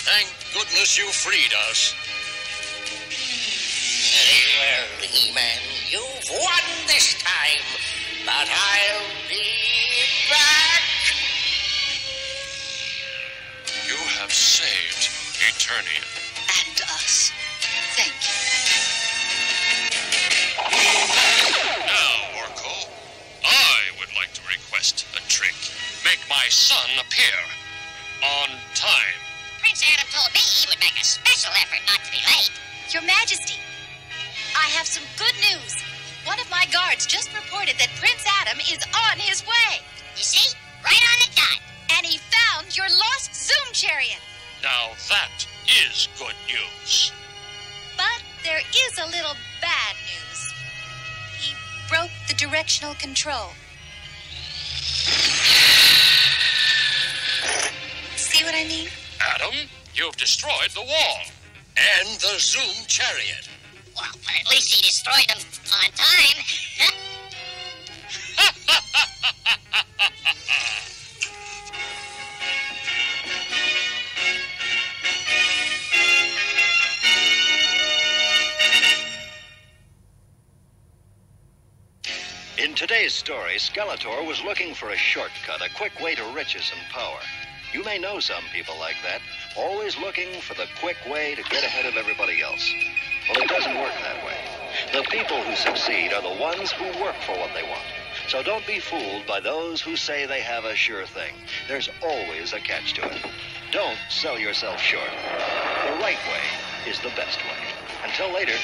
Thank goodness you freed us. Very well, He-Man. You've won this time, but I'll be back. You have saved Eternia. And us. Thank you. Now, Orko, I would like to request a trick. Make my son appear on time. Prince Adam told me he would make a special effort not to be late. Your Majesty, I have some good news. One of my guards just reported that Prince Adam is on his way. You see? Right on the dot. And he found your lost Zoom chariot. Now that is good news. But there is a little bad news. He broke the directional control. See what I mean? Adam, you've destroyed the wall. And the Zoom chariot. Well, but at least he destroyed them on time. In today's story, Skeletor was looking for a shortcut, a quick way to riches and power. You may know some people like that, always looking for the quick way to get ahead of everybody else. Well, it doesn't work that way. The people who succeed are the ones who work for what they want. So don't be fooled by those who say they have a sure thing. There's always a catch to it. Don't sell yourself short. The right way is the best way. Until later.